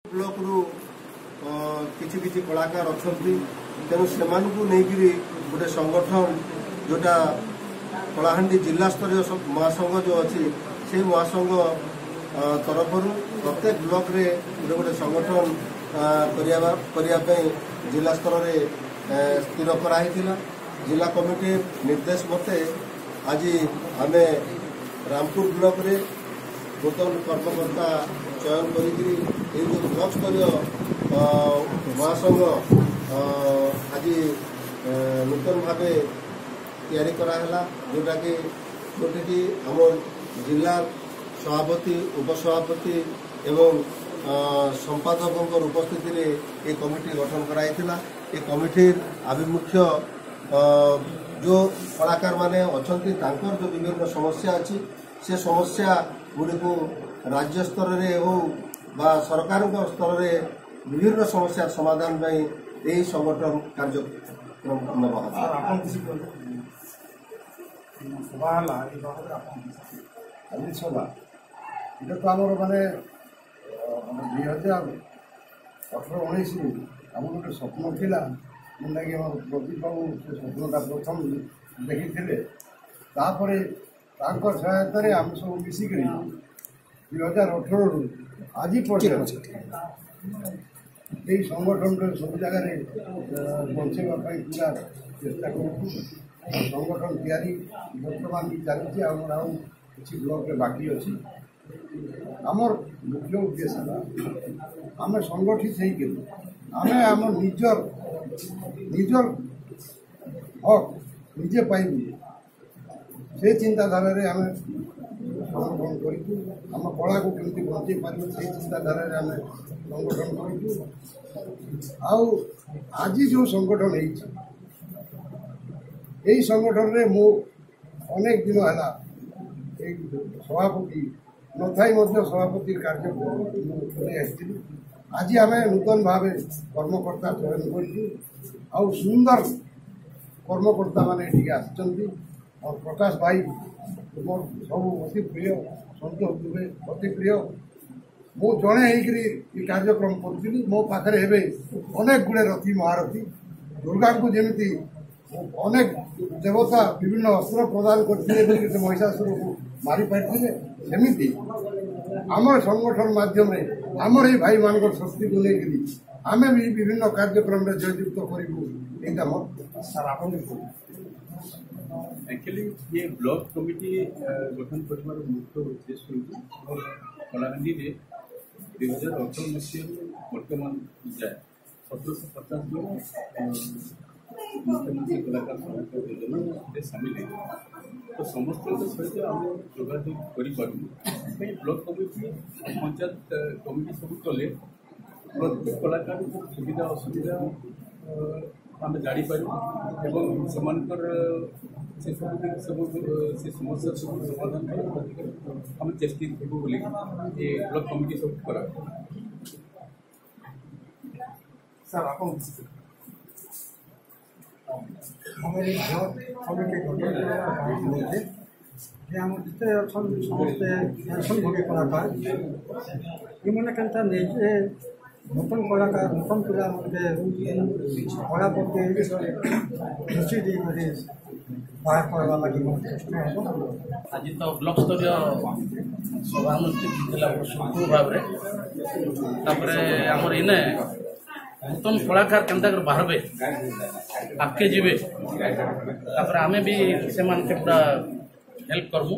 Block रु किछि किछि कलाकार अच्छा तेणु से गोटे संगठन जोटा कलाहांडी जिला स्तरीय महासंघ जो अच्छी से महासंघ तरफ प्रत्येक ब्लॉक रे गोटे संगठन करने जिला स्तर में स्थिर कराई जिला कमिटी निर्देश मते आज आम रामपुर ब्लॉक रे नूतन कर्मकर्ता चयन कर ब्लॉक स्तरीय महासंघ आज नूतन भाव तैयारी कराला जोटा कि आम जिला सभापति उपसभापति एवं संपादकों उपस्थिति रे ये कमिटी गठन कराइथिला। ये कमिटी आभिमुख्य जो कलाकार माने अछंती तांकर जो विभिन्न समस्या अच्छी से समस्या गुड़ी को राज्य स्तर रे हो बा सरकार स्तर रे विभिन्न समस्या समाधान में यही संगठन कार्यक्रम आज सभा ये तो आम माने 2018-19 आम गोटे स्वप्न थिला जेनटा कि प्रदीप बाबू से स्वप्नटा प्रथम देखी तापर सहायतार आम सब मिसिक 2018 रु आज पर्यटन यही संगठन सब जगह बचाइवाई पूरा चेष्टा करूँ। संगठन तैयारी बर्तमान भी चलती आम किसी ब्लॉक में बाकी अच्छी आमर मुख्य उद्देश्य आम संगठित होमें आम निजर हक निजे पाइबू से चिंताधारा आम संगठन करूँ। आम कला को केमती बचे पार से चिंताधारा आम संगठन करूँ। आज जो संगठन यही संगठन रे मु अनेक दिन है सभापति नथाई सभापति कार्य आज आम नूतन भाव कर्मकर्ता चयन कर सुंदर कर्मकर्ता मान और प्रकाश भाई मोर सब अति प्रिय संतोष दुबे अति प्रिय मु जड़े हो कार्यक्रम करी मो पाखे अनेक गुड़े रथी महारथी दुर्गा को जमी अनेक देवता विभिन्न अस्त्र प्रदान करते महिषासुर को मारी पारे सेमती आम संगठन माध्यम आमर ये भाई मान शक्ति को लेकर आम भी विभिन्न कार्यक्रम में जययुक्त करूँ। एक्चुअली ये ब्लॉक कमिटी गठन कर मुख्य उद्देश्य कलाहांडी 2018 मसीह बर्तमान जाए 1750 जन मुख्यमंत्री कलाकार सहायता योजना सामिल है तो समस्त सहित आम जोगाजोग कर ब्लॉक कमिटी पंचायत कमिटी सब कले प्रत्येक कलाकार सुविधा असुविधा आम जापर एवं से समस्या सब समाधान आम चेष्टित हो ये ब्लॉक कमिटी सब करा सर आप हमारे कमिटी जिते समस्ते पेंशन भोगी कलाकार ये के निजे नूतन कलाकार नूतन पिला कला प्रति रुचि दी बाहर करवा लगे आज तो ब्लॉक स्तरीय सभामुक्ति सुखू भाव आमर इने नूतन कलाकार केन्ता कर बाहरबे आगे जीवे आमे भी से पूरा हेल्प करमु।